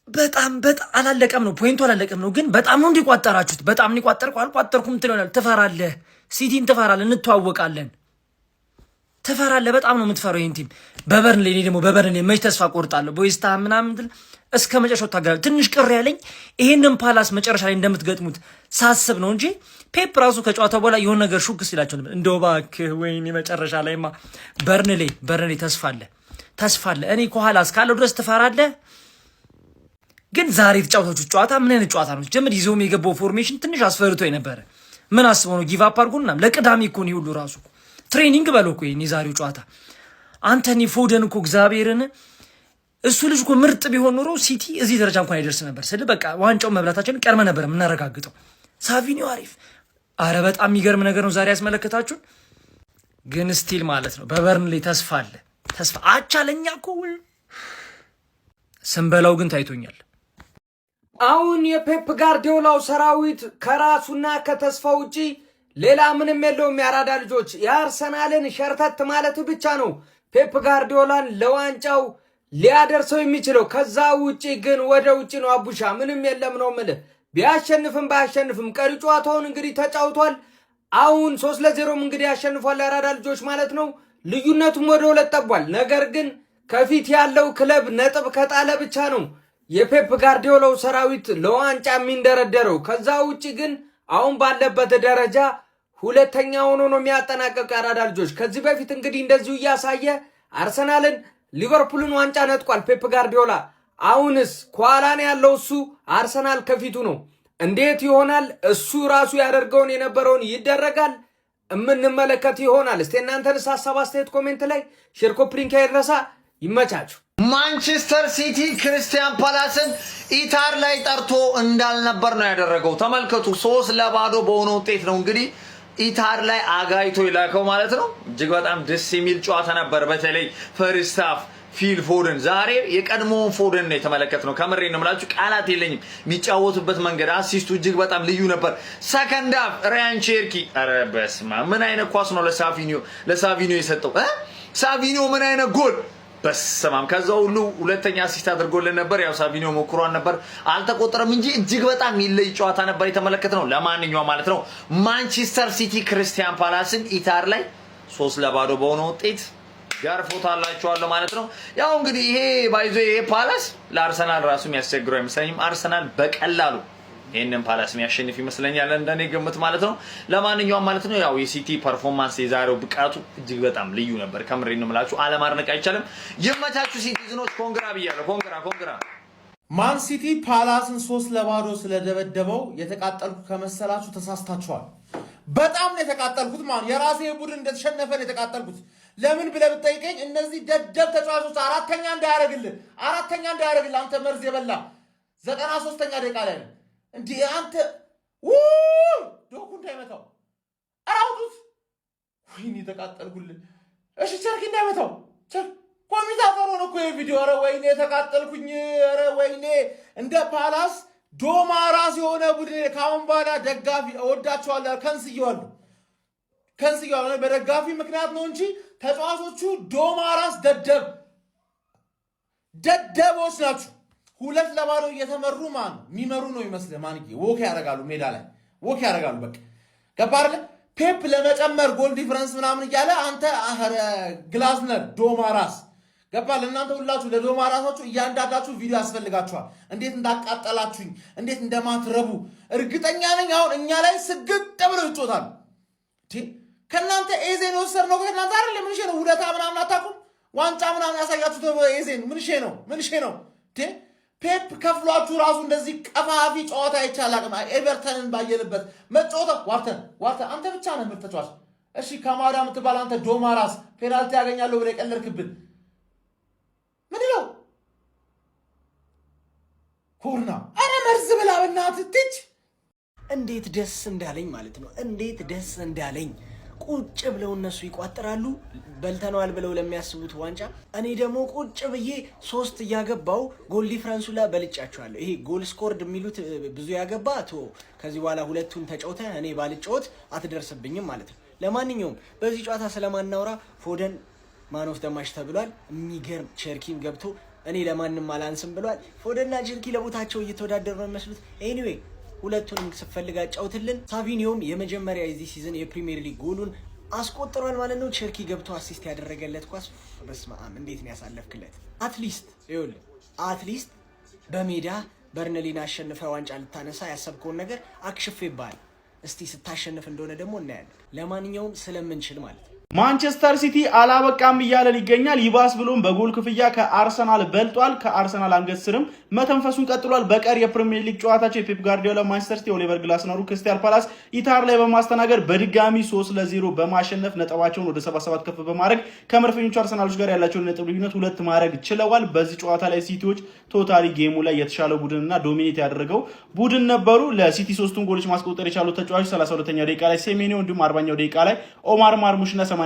በጣም አላለቀም ነው ፖይንቱ አላለቀም ነው ግን በጣም ነው እንዲቋጠራችሁት በጣም እንዲቋጠርኩ አልቋጠርኩም ትለናል ትፈራለህ ሲቲን ትፈራለህ እንተዋወቃለን ትፈራለህ በጣም ነው የምትፈራው ይሄን ቲም በበርንሌ እኔ ደግሞ በበርንሌ መች ተስፋ ቆርጣለሁ ቦይስታ ምናምን እስከ መጨረሻው ታገላል ትንሽ ቅር ያለኝ ይሄንን ፓላስ መጨረሻ ላይ እንደምትገጥሙት ሳስብ ነው እንጂ ፔፕ ራሱ ከጨዋታው በኋላ የሆነ ነገር ሹክ ሲላቸው እንደው እባክህ ወይኔ መጨረሻ ላይማ በርንሌ ተስፋ አለ እኔ ከኋላ እስካለው ድረስ ትፈራለህ ግን ዛሬ የተጫወታችሁት ጨዋታ ምን አይነት ጨዋታ ነው ጀምር ይዞም የገባው ፎርሜሽን ትንሽ አስፈርቶ የነበረ ምን አስበው ነው ጊቭ አፕ አድርጉና ለቅዳሜ እኮ ነው ሁሉ ራሱ ትሬኒንግ በለው እኮ የዛሬው ጨዋታ አንቶኒ ፎደን እኮ እግዚአብሔርን እሱ ልጅ እኮ ምርጥ ቢሆን ኖሮ ሲቲ እዚህ ደረጃ እንኳን አይደርስ ነበር ስለ በቃ ዋንጫው መብላታችን ቀርመ ነበር የምናረጋግጠው ሳቪኒዮ አሪፍ አረ በጣም የሚገርም ነገር ነው ዛሬ ያስመለከታችሁን ግን ስቲል ማለት ነው በበርንሌ ተስፋ አቻለኛ እኮ ስንበላው ግን ታይቶኛል አሁን የፔፕ ጋርዲዮላው ሰራዊት ከራሱና ከተስፋ ውጪ ሌላ ምንም የለውም ያራዳ ልጆች የአርሰናልን ሸርተት ማለት ብቻ ነው ፔፕ ጋርዲዮላን ለዋንጫው ሊያደርሰው የሚችለው ከዛ ውጪ ግን ወደ ውጪ ነው አቡሻ ምንም የለም ነው ማለት ቢያሸንፍም ባያሸንፍም ቀሪ ጨዋታውን እንግዲህ ተጫውቷል አሁን 3-0 እንግዲህ ያሸንፏል ያራዳ ልጆች ማለት ነው ልዩነቱም ወደ ሁለት ጠቧል ነገር ግን ከፊት ያለው ክለብ ነጥብ ከጣለ ብቻ ነው የፔፕ ጋርዲዮላው ሰራዊት ለዋንጫ የሚንደረደረው ከዛ ውጪ ግን አሁን ባለበት ደረጃ ሁለተኛ ሆኖ ነው የሚያጠናቀቀው ያራዳ ልጆች ከዚህ በፊት እንግዲህ እንደዚሁ ያሳየ አርሰናልን ሊቨርፑልን ዋንጫ ነጥቋል ፔፕ ጋርዲዮላ አሁንስ ኳላን ያለው እሱ አርሰናል ከፊቱ ነው እንዴት ይሆናል እሱ ራሱ ያደርገውን የነበረውን ይደረጋል እምንመለከት ይሆናል እስቲ እናንተንስ ሐሳብ አስተያየት ኮሜንት ላይ ሼር ኮፕሊንክ ያድረሳ ይመቻችሁ ማንቸስተር ሲቲ ክሪስታል ፓላስን ኢታር ላይ ጠርቶ እንዳልነበር ነው ያደረገው ተመልከቱ 3-0 በሆነ ውጤት ነው እንግዲህ ኢታር ላይ አጋይቶ ይላከው ማለት ነው እጅግ በጣም ደስ የሚል ጨዋታ ነበር በተለይ ፈርስት ሃፍ ፊል ፎደን ዛሬ የቀድሞውን ፎደን ነው የተመለከትነው ከምሬ ነው የምላችሁ ቃላት የለኝም የሚጫወቱበት መንገድ አሲስቱ እጅግ በጣም ልዩ ነበር ሰከንድ ሃፍ ራያን ቼርኪ ኧረ በስመ አብ ምን አይነት ኳስ ነው ለሳቪኒዮ የሰጠው ሳቪኒዮ ምን አይነት ጎል በስማም ከዛው ሁሉ ሁለተኛ አሲስት አድርጎልን ነበር ያው ሳቪኒዮ ሞክሯን ነበር አልተቆጠረም እንጂ እጅግ በጣም ይለይ ጨዋታ ነበር የተመለከትነው ለማንኛውም ማለት ነው ማንቸስተር ሲቲ ክሪስታል ፓላስን ኢታር ላይ 3-0 በሆነ ውጤት ያርፎታላችኋል ማለት ነው ያው እንግዲህ ይሄ ባይዞ ይሄ ፓላስ ለአርሰናል ራሱ የሚያስቸግረው አይመስለኝም አርሰናል በቀላሉ ይሄንን ፓላስ የሚያሸንፍ ይመስለኛል እንደኔ ግምት ማለት ነው ለማንኛውም ማለት ነው ያው የሲቲ ፐርፎርማንስ የዛሬው ብቃቱ እጅግ በጣም ልዩ ነበር ከምሬ ነው የምላችሁ አለማድነቅ አይቻልም ይመቻችሁ ሲቲዝኖች ኮንግራ ብያለሁ ኮንግራ ማን ሲቲ ፓላስን 3-0 ስለደበደበው የተቃጠልኩ ከመሰላችሁ ተሳስታችኋል በጣም ነው የተቃጠልኩት ማን የራሴ ቡድን እንደተሸነፈ ነው የተቃጠልኩት ለምን ብለህ ብትጠይቀኝ እነዚህ ደደብ ተጫዋቾች አራተኛ እንዳያረግልህ አንተ መርዝ የበላ 93ኛ ደቂቃ ላይ እንዴ አንተ ዶኩ እንዳይመታው አራውዱት ወይኔ ተቃጠልኩልህ እሺ ቸርኪ እንዳይመታው ኮሚታፈሩ ነው እኮ የቪዲዮ ኧረ ወይኔ ተቃጠልኩኝ ኧረ ወይኔ እንደ ፓላስ ዶማ ራስ የሆነ ቡድን ካሁን በኋላ ደጋፊ እወዳቸዋለሁ ከንስያው በደጋፊ ምክንያት ነው እንጂ ተጫዋቾቹ ዶማ ራስ ደደቦች ናቸው 2-0 እየተመሩ ማን የሚመሩ ነው ይመስል ማንቂ ወክ ያደርጋሉ ሜዳ ላይ ወክ ያደርጋሉ በቃ ገባርለ ፔፕ ለመጨመር ጎል ዲፈረንስ ምናምን እያለ አንተ ግላስነር ዶማራስ ገባል እናንተ ሁላችሁ ለዶማራሳችሁ እያንዳንዳችሁ ቪዲዮ ያስፈልጋችኋል እንዴት እንዳቃጠላችሁኝ እንዴት እንደማትረቡ እርግጠኛ ነኝ አሁን እኛ ላይ ስግጥ ብለው ይጮታሉ ከናንተ ኤዜን ወሰድነው ከናንተ አይደል ምን ሸነው ሁለታ ምናምን አታቁም ዋንጫ ምናምን ያሳያችሁ ኤዜን ምን ሸነው ፔፕ ከፍሏችሁ ራሱ እንደዚህ ቀፋፊ ጨዋታ ይቻላል ኤቨርተንን ባየልበት መጫወታ ዋርተን አንተ ብቻ ነህ ምርጥጫዋች እሺ ከማዳ ምትባል አንተ ዶማራስ ፔናልቲ ያገኛለሁ ብለህ ቀለልክብን ምንድነው ኮርና አረ መርዝ ብላ በእናትህ ትች እንዴት ደስ እንዳለኝ ማለት ነው እንዴት ደስ እንዳለኝ ቁጭ ብለው እነሱ ይቋጥራሉ በልተናል ብለው ለሚያስቡት ዋንጫ እኔ ደግሞ ቁጭ ብዬ 3 ያገባው ጎል ዲፈረንሱ ላይ በልጫቸዋለሁ ይሄ ጎል ስኮርድ የሚሉት ብዙ ያገባቶ ከዚህ በኋላ ሁለቱን ተጫውተ እኔ ባልጫወት አትደርስብኝም ማለት ነው ለማንኛውም በዚህ ጨዋታ ስለማናውራ ፎደን ማን ኦፍ ዘ ማች ተብሏል የሚገርም ቸርኪም ገብቶ እኔ ለማንም አላንስም ብሏል። ፎደንና ቸርኪ ለቦታቸው እየተወዳደሩ ነው መስሉት። ኤኒዌይ ሁለቱንም ስፈልጋ ጫውትልን። ሳቪኒዮም የመጀመሪያ የዚህ ሲዝን የፕሪሚየር ሊግ ጎሉን አስቆጥሯል ማለት ነው። ቸርኪ ገብቶ አሲስት ያደረገለት ኳስ በስማም እንዴት ነው ያሳለፍክለት? አትሊስት በሜዳ በርንሊን አሸንፈ ዋንጫ ልታነሳ ያሰብከውን ነገር አክሽፍ ይባል። እስቲ ስታሸንፍ እንደሆነ ደግሞ እናያለን። ለማንኛውም ስለምንችል ማለት ነው። ማንቸስተር ሲቲ አላበቃም እያለን ይገኛል። ይባስ ብሎም በጎል ክፍያ ከአርሰናል በልጧል። ከአርሰናል አንገት ስርም መተንፈሱን ቀጥሏል። በቀር የፕሪሚየር ሊግ ጨዋታቸው የፔፕ ጋርዲዮላ ማንቸስተር ሲቲ ኦሊቨር ግላስነሩ ክሪስታል ፓላስ ኢታር ላይ በማስተናገድ በድጋሚ 3-0 በማሸነፍ ነጥባቸውን ወደ 77 ከፍ በማድረግ ከመድፈኞቹ አርሰናሎች ጋር ያላቸውን ነጥብ ልዩነት 2 ማድረግ ችለዋል። በዚህ ጨዋታ ላይ ሲቲዎች ቶታሊ ጌሙ ላይ የተሻለ ቡድንና ዶሚኔት ያደረገው ቡድን ነበሩ። ለሲቲ 3ቱን ጎሎች ማስቆጠር የቻሉት ተጫዋቾች 32ኛው ደቂቃ ላይ ሴሜኒዮ እንዲሁም 40ኛው ደቂቃ ላይ ኦማር ማርሙሽና 83ኛው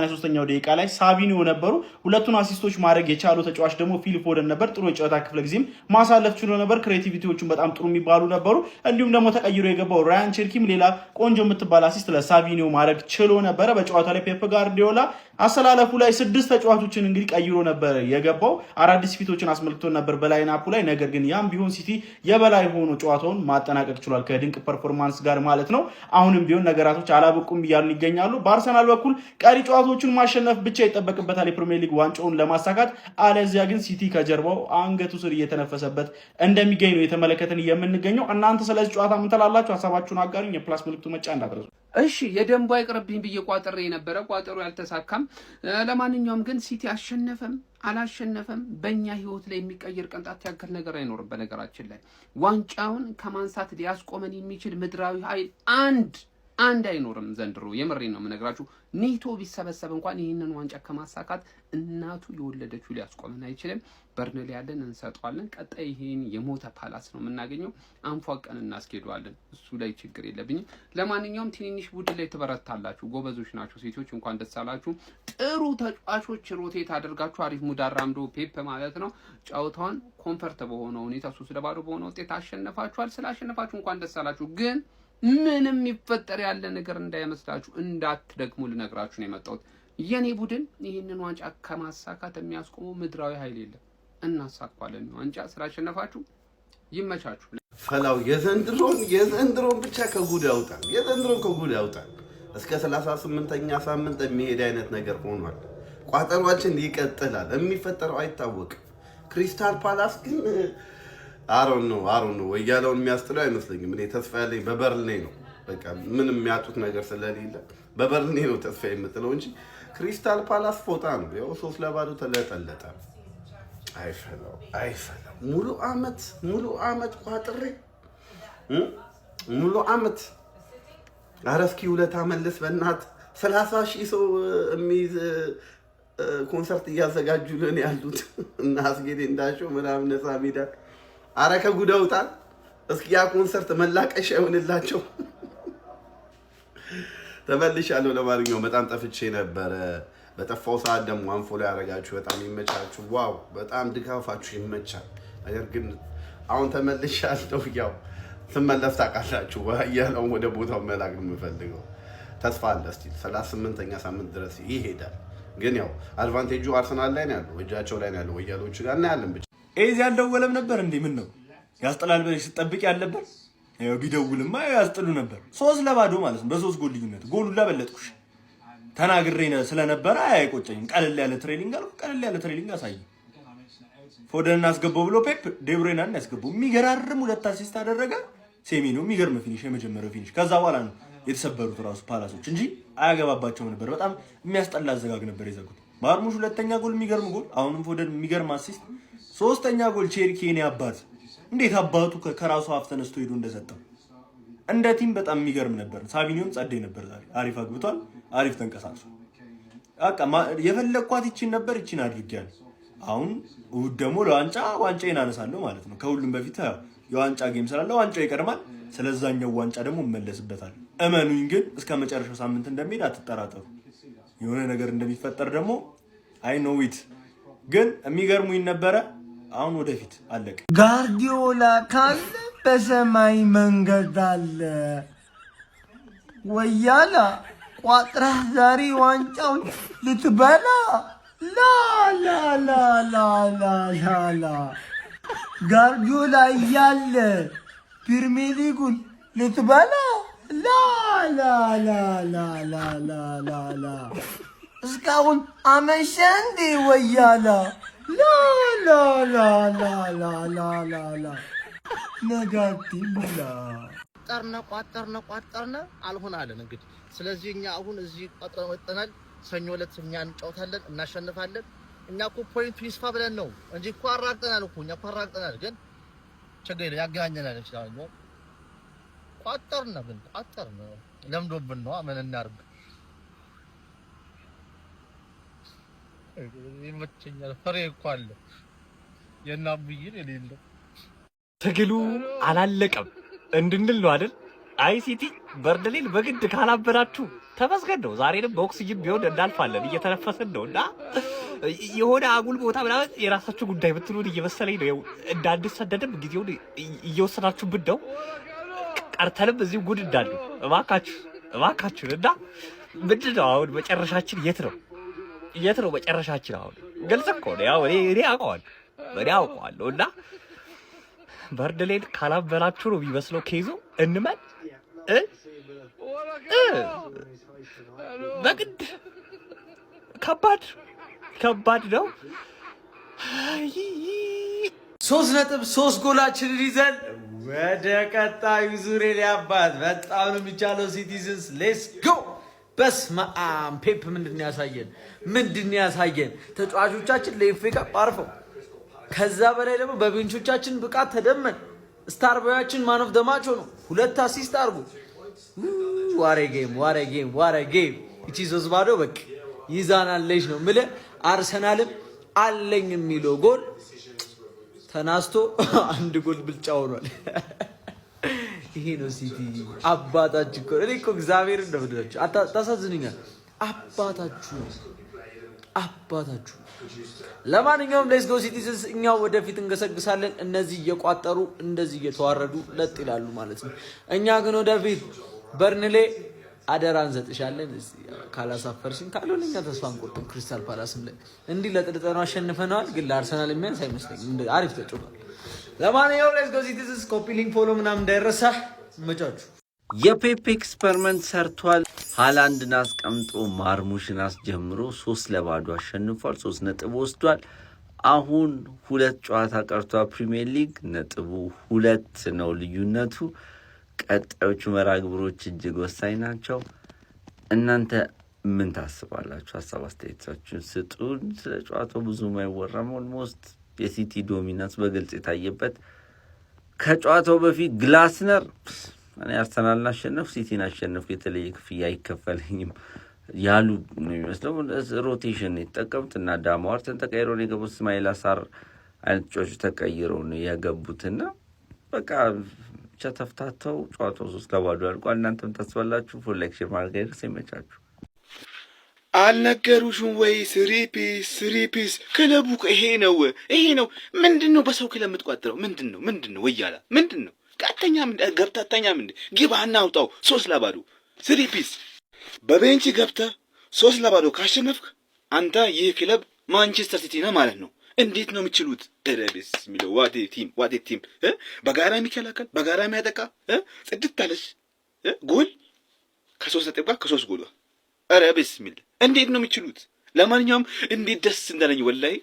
ደቂቃ ላይ ሳቪኒዮ ነበሩ። ሁለቱን አሲስቶች ማድረግ የቻሉ ተጫዋች ደግሞ ፊል ፎደን ነበር። ጥሩ የጨዋታ ክፍለ ጊዜም ማሳለፍ ችሎ ነበር። ክሬቲቪቲዎቹም በጣም ጥሩ የሚባሉ ነበሩ። እንዲሁም ደግሞ ተቀይሮ የገባው ራያን ቸርኪም ሌላ ቆንጆ የምትባል አሲስት ለሳቪኒዮ ማድረግ ችሎ ነበረ። በጨዋታ ላይ ፔፕ ጋርዲዮላ አሰላለፉ ላይ 6 ተጫዋቾችን እንግዲህ ቀይሮ ነበር የገባው። አዳዲስ ፊቶችን አስመልክቶ ነበር በላይናፑ ላይ። ነገር ግን ያም ቢሆን ሲቲ የበላይ ሆኖ ጨዋታውን ማጠናቀቅ ችሏል ከድንቅ ፐርፎርማንስ ጋር ማለት ነው። አሁንም ቢሆን ነገራቶች አላበቁም እያሉ ይገኛሉ። በአርሰናል በኩል ቀሪ ጨዋታዎችን ማሸነፍ ብቻ ይጠበቅበታል የፕሪሚየር ሊግ ዋንጫውን ለማሳካት። አለዚያ ግን ሲቲ ከጀርባው አንገቱ ስር እየተነፈሰበት እንደሚገኝ ነው የተመለከተን የምንገኘው። እናንተ ስለዚህ ጨዋታ ምን ትላላችሁ? ሀሳባችሁን አጋሩኝ። የፕላስ ምልክቱ መጫ እንዳትረሱ። እሺ የደንቡ አይቅርብኝ ብዬ ቋጥሬ የነበረ ቋጠሮ ያልተሳካም። ለማንኛውም ግን ሲቲ አሸነፈም አላሸነፈም በእኛ ህይወት ላይ የሚቀየር ቅንጣት ያክል ነገር አይኖርም። በነገራችን ላይ ዋንጫውን ከማንሳት ሊያስቆመን የሚችል ምድራዊ ኃይል አንድ አይኖርም ዘንድሮ። የምሬን ነው የምነግራችሁ። ኔቶ ቢሰበሰብ እንኳን ይህንን ዋንጫ ከማሳካት እናቱ የወለደችው ሊያስቆመን አይችልም። በርንሊ ያለን እንሰጠዋለን። ቀጣይ ይሄን የሞተ ፓላስ ነው የምናገኘው። አንፏቀን እናስኬደዋለን። እሱ ላይ ችግር የለብኝም። ለማንኛውም ትንንሽ ቡድን ላይ ትበረታላችሁ። ጎበዞች ናቸው ሴቶች፣ እንኳን ደስ አላችሁ። ጥሩ ተጫዋቾች ሮቴት አድርጋችሁ አሪፍ ሙድ አራምዶ ፔፕ ማለት ነው ጨዋታውን ኮንፈርት በሆነ ሁኔታ 3-0 በሆነ ውጤት አሸነፋችኋል። ስላሸነፋችሁ እንኳን ደስ አላችሁ። ግን ምንም ይፈጠር ያለ ነገር እንዳይመስላችሁ፣ እንዳትደግሙ ልነግራችሁ ነው የመጣሁት። የኔ ቡድን ይህንን ዋንጫ ከማሳካት የሚያስቆመው ምድራዊ ኃይል የለም። እናሳኳለን። ዋንጫ ስላሸነፋችሁ ይመቻችሁ። ፈላው የዘንድሮን ብቻ ከጉድ ያውጣል። የዘንድሮን ከጉድ ያውጣል። እስከ 38ኛ ሳምንት የሚሄድ አይነት ነገር ሆኗል። ቋጠሯችን ይቀጥላል። የሚፈጠረው አይታወቅም። ክሪስታል ፓላስ ግን አሮን ነው ወያለውን የሚያስጥለው አይመስለኝም። እኔ ተስፋ ያለኝ በበርንሌ ነው። በቃ ምንም የሚያጡት ነገር ስለሌለ በበርንሌ ነው ተስፋ የምጥለው እንጂ ክሪስታል ፓላስ ፎጣ ነው። ያው 3-0 ተለጠለጠ። አይፈላው ሙሉ አመት ቋጥሬ ሙሉ አመት አረስኪ ውለታ መልስ በእናት 30,000 ሰው የሚይዝ ኮንሰርት እያዘጋጁልን ያሉት እና አስጌዴ እንዳሾው ምናምን ነፃ ሜዳ አረ ከጉዳውታል። እስኪ ያ ኮንሰርት መላቀሻ ይሆንላቸው። ተመልሻለሁ። ለማንኛውም በጣም ጠፍቼ ነበረ። በጠፋው ሰዓት ደግሞ አንፎሎ ያደረጋችሁ በጣም ይመቻችሁ። ዋው በጣም ድጋፋችሁ ይመቻል። ነገር ግን አሁን ተመልሻለሁ። ያው ስመለስ ታውቃላችሁ ያለው ወደ ቦታው መላክ ነው የምፈልገው። ተስፋ አለ እስቲ 38ኛ ሳምንት ድረስ ይሄዳል። ግን ያው አድቫንቴጁ አርሰናል ላይ ነው ያለው፣ እጃቸው ላይ ነው ያለው። ወያሎቹ ጋር እና ያለን ብቻ ኤዚ ያልደወለም ነበር እንዴ? ምን ነው ያስጥላል ብለሽ ስጠብቅ ያለበት? ያው ቢደውልማ ያስጥሉ ነበር። 3-0 ማለት ነው በ3 ጎል ልዩነት። ጎሉን ለበለጥኩሽ ተናግሬ ስለነበረ አይቆጨኝም። ቀለል ያለ ትሬኒንግ አልኩ። ቀለል ያለ ትሬኒንግ አሳይ። ፎደን አስገባው ብሎ ፔፕ ዴብሬናን ያስገባው የሚገራርም 2 አሲስት አደረገ። ሴሜኒዮ የሚገርም ፊኒሽ፣ የመጀመሪያው ፊኒሽ። ከዛ በኋላ ነው የተሰበሩት ራሱ ፓላሶች እንጂ አያገባባቸውም ነበር። በጣም የሚያስጠላ አዘጋግ ነበር የዘጉት። ማርሙሽ 2ኛ ጎል የሚገርም ጎል። አሁንም ፎደን የሚገርም አሲስት። 3ኛ ጎል ቼርኪ የኔ አባት እንዴት አባቱ ከራሱ አፍ ተነስቶ ሄዶ እንደሰጠው እንደ ቲም በጣም የሚገርም ነበር። ሳቪኒዮም ጸደይ ነበር ዛሬ። አሪፍ አግብቷል፣ አሪፍ ተንቀሳቅሶ በቃ የፈለኳት ይቺን ነበር፣ ይቺን አድርጌያለሁ። አሁን እሑድ ደግሞ ዋንጫዬን አነሳለሁ ማለት ነው። ከሁሉም በፊት የዋንጫ ጌም ስላለ ዋንጫው ይቀድማል። ስለዛኛው ዋንጫ ደግሞ እመለስበታል። እመኑኝ ግን እስከ መጨረሻው ሳምንት እንደሚሄድ አትጠራጠሩ። የሆነ ነገር እንደሚፈጠር ደግሞ አይ ኖ ዊት ግን የሚገርሙኝ ነበረ። አሁን ወደፊት አለቀ። ጋርዲዮላ ካለ በሰማይ መንገድ አለ። ወያላ ቋጥራህ ዛሬ ዋንጫውን ልትበላ ላ ላ ላ ላ ላ ላ ላ ጋርዲዮላ እያለ ፕሪሚየር ሊጉን ልትበላ ላ ላ ላ ላ ላ ላ ላ ላ እስካሁን አመሸ እንዴ ወያላ ላ ላ ላ ላ ላ ላ ላ ላ ነጋቲቭ ላ ቋጠርነ አልሆን አለን። እንግዲህ ስለዚህ እኛ አሁን እዚህ ቋጥረን ወጥተናል። ሰኞ ዕለት እኛ እንጫወታለን፣ እናሸንፋለን። እኛ እኮ ፖይንቱ ይስፋ ብለን ነው እንጂ እኮ አራግጠናል እኮ እኛ እኮ አራግጠናል። ግን ችግር ያገናኘናል እንችላለን ነው ቋጠርነ ለምዶብን ነው ምን እናርግ? ይመቸኛል። ፍሬ እኮ አለ የናብይን የሌለው ትግሉ አላለቀም እንድንል ነው አይደል? አይሲቲ በርደሌን በግድ ካላበራችሁ ተመስገን ነው። ዛሬንም በኦክሲጅን ቢሆን እናልፋለን፣ እየተነፈስን ነው። እና የሆነ አጉል ቦታ ምናምን የራሳችሁ ጉዳይ ብትሉን እየመሰለኝ ነው። እንዳንሰደድም ጊዜውን እየወሰናችሁብን ነው። ቀርተንም እዚሁ ጉድ እንዳሉ እባካችሁን። እና ምንድን ነው አሁን መጨረሻችን? የት ነው መጨረሻችን? አሁን ግልጽ እኮ ነው። ያው እኔ አውቀዋለሁ። እና በርደሌን ካላበራችሁ ነው የሚመስለው ኬዙ። እንመን በግድ ከባድ ነው። 3.3 ጎላችንን ይዘን ወደ ቀጣዩ ዙር ሊያባት በጣም ነው የሚቻለው። ሲቲዝንስ ሌትስ ጎ። በስመ አብ ፔፕ ምንድን ያሳየን? ተጫዋቾቻችን ለኤፍኤ ካፕ አርፈው ከዛ በላይ ደግሞ በቤንቾቻችን ብቃት ተደመን ስታር ቦያችን ማን ኦፍ ዘ ማች ሆኖ 2 አሲስት አድርጎ ዋሬ ጌም እቺ ዞዝባዶ በቃ ይዛናለች ነው ምለ አርሰናልም አለኝ የሚለው ጎል ተናስቶ 1 ጎል ብልጫ ሆኗል። ይሄ ነው ሲቲ አባታችሁ እኮ እኔ እኮ እግዚአብሔር እንደምደረች ታሳዝኑኛል። አባታችሁ ለማንኛውም ሌትስ ጎ ሲቲዝንስ፣ እኛው ወደፊት እንገሰግሳለን። እነዚህ እየቋጠሩ እንደዚህ እየተዋረዱ ለጥ ይላሉ ማለት ነው። እኛ ግን ወደፊት በርንሌ አደራ እንሰጥሻለን። ካላሳፈርሽን ካልሆነ እኛ ተስፋ አንቆርጥም። ክሪስታል ፓላስም ላይ እንዲህ ለጥልጠኑ አሸንፈናል፣ ግን ለአርሰናል የሚያንስ አይመስለኝም። አሪፍ ተጫውቷል። ለማንኛውም ሌትስ ጎ ሲቲዝንስ፣ ኮፒ ሊንክ ፎሎ ምናምን እንዳይረሳ። መጫችሁ የፔፕ ኤክስፐሪመንት ሰርቷል። ሃላንድን አስቀምጦ ማርሙሽን አስጀምሮ 3-0 አሸንፏል። 3 ነጥብ ወስዷል። አሁን 2 ጨዋታ ቀርቷል። ፕሪሚየር ሊግ ነጥቡ 2 ነው ልዩነቱ። ቀጣዮቹ መርሃ ግብሮች እጅግ ወሳኝ ናቸው። እናንተ ምን ታስባላችሁ? ሀሳብ አስተያየታችሁን ስጡን። ስለ ጨዋታው ብዙም አይወራም። ኦልሞስት የሲቲ ዶሚናንስ በግልጽ የታየበት ከጨዋታው በፊት ግላስነር እኔ አርሰናልን አሸነፍ ሲቲን አሸነፍ የተለየ ክፍያ አይከፈለኝም ያሉ ነው የሚመስለው። ሮቴሽን የተጠቀሙት እና ዳማዋርተን ተቀይረው ነው የገቡት። እስማኤል አሳር አይነት ጮች ተቀይረው ነው የገቡትና በቃ ብቻ ተፍታተው ጨዋታው 3-0 አልቋል። እናንተም ተስፋላችሁ። ፎሌክሽን ማርጋይር ሲመቻችሁ አልነገሩሽም ወይ? ስሪፒስ ክለቡ ይሄ ነው። ምንድነው በሰው ክለብ የምትቋጥረው? ምንድነው ወያላ ምንድነው? ቀጥተኛ ገብተተኛ ግባና አውጣው 3-0 ስሪፒስ በቤንች ገብተህ 3-0 ካሸነፍክ አንተ ይህ ክለብ ማንቸስተር ሲቲ ነው ማለት ነው። እንዴት ነው የሚችሉት? ደረብስ የሚለው ዋቴ ቲም በጋራ የሚከላከል በጋራ የሚያጠቃ ጽድት አለች ጎል ከ3 ነጥብ ጋር ከ3 ጎል ረብስ የሚል እንዴት ነው የሚችሉት? ለማንኛውም እንዴት ደስ እንዳለኝ ወላሂ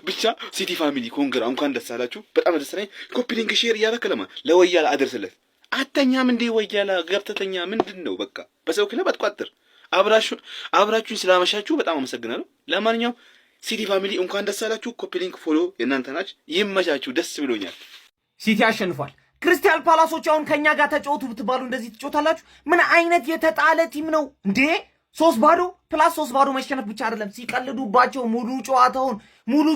ብቻ ሲቲ ፋሚሊ ኮንግራ እንኳን ደስ አላችሁ። በጣም ደስ ነኝ። ኮፒ ሊንክ ሼር እያደረክ ለወያላ አድርስለት። አተኛም እንዴ ወያላ ገብተተኛ ምንድነው? በቃ በሰው ክለብ አትቋጥር። አብራችሁን ስላመሻችሁ በጣም አመሰግናለሁ። ለማንኛውም ሲቲ ፋሚሊ እንኳን ደስ አላችሁ። ኮፒ ሊንክ ፎሎ የእናንተ ናችሁ። ይመቻችሁ። ደስ ብሎኛል። ሲቲ አሸንፏል። ክሪስታል ፓላሶች አሁን ከኛ ጋር ተጫወቱ ብትባሉ እንደዚህ ትጫወታላችሁ? ምን አይነት የተጣለ ቲም ነው እንዴ? 3-0 ፕላስ 3-0 መሸነፍ ብቻ አይደለም ሲቀልዱባቸው ሙሉ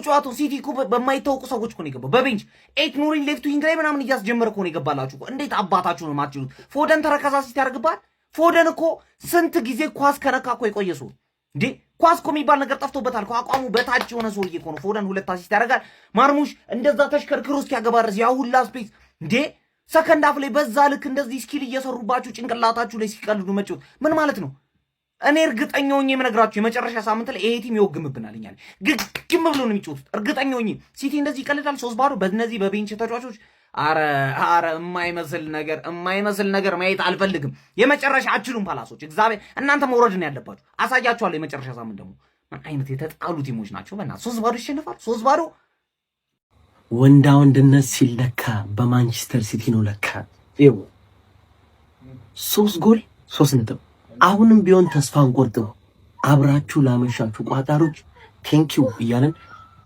ጨዋታውን ሲቲ እኮ በማይታወቁ ሰዎች እኮ ነው የገባው። በቤንች ኤት ኑሪን ሌፍት ዊንግ ላይ ምናምን እያስጀመረ እኮ ነው የገባላችሁ። እንዴት አባታችሁ ነው የማትችሉት? ፎደን ተረከዛ ሲቲ ያደርግባል። ፎደን እኮ ስንት ጊዜ ኳስ ከነካ እኮ የቆየ ሰው እንዴ። ኳስ እኮ የሚባል ነገር ጠፍቶበታል። አቋሙ በታች የሆነ ሰውዬ እኮ ነው። ፎደን 2 አሲስት ያደርጋል። ማርሙሽ እንደዛ ተሽከርክሮ እስኪያገባ ድረስ ያ ሁላ ስፔስ እንዴ። ሰከንድ አፍ ላይ በዛ ልክ እንደዚህ ስኪል እየሰሩባችሁ ጭንቅላታችሁ ላይ ሲቀልዱ መጫወት ምን ማለት ነው? እኔ እርግጠኛ ሆኜ የምነግራችሁ የመጨረሻ ሳምንት ላይ ይሄ ቲም ይወግምብናል። እኛ ግግም ብሎ ነው የሚጫወቱት። እርግጠኛ ሆኜ ሲቲ እንደዚህ ይቀልዳል 3-0 በእነዚህ በቤንች ተጫዋቾች። አረ የማይመስል ነገር ማየት አልፈልግም። የመጨረሻ አችሉም ፓላሶች እግዚአብሔር እናንተ መውረድ ነው ያለባችሁ። አሳያችኋለሁ። የመጨረሻ ሳምንት ደግሞ ምን አይነት የተጣሉ ቲሞች ናቸው። በእናትህ 3-0 ይሸነፋል። 3-0 ወንዳ ወንድነት ሲለካ በማንቸስተር ሲቲ ነው ለካ። ይው 3 ጎል 3 ነጥብ። አሁንም ቢሆን ተስፋ አንቆርጥም። አብራችሁ ላመሻችሁ ቋጣሮች ቴንኪው እያለን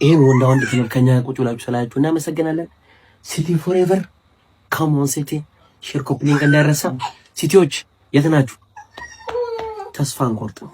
ይሄን ወንዳ ወንድ ፊልም ከኛ ቁጭ ብላችሁ ስላያችሁ እናመሰግናለን። ሲቲ ፎሬቨር ካሞን ሲቲ ሼር ኮፕሊንግ እንዳይረሳ። ሲቲዎች የት ናችሁ? ተስፋ አንቆርጥም።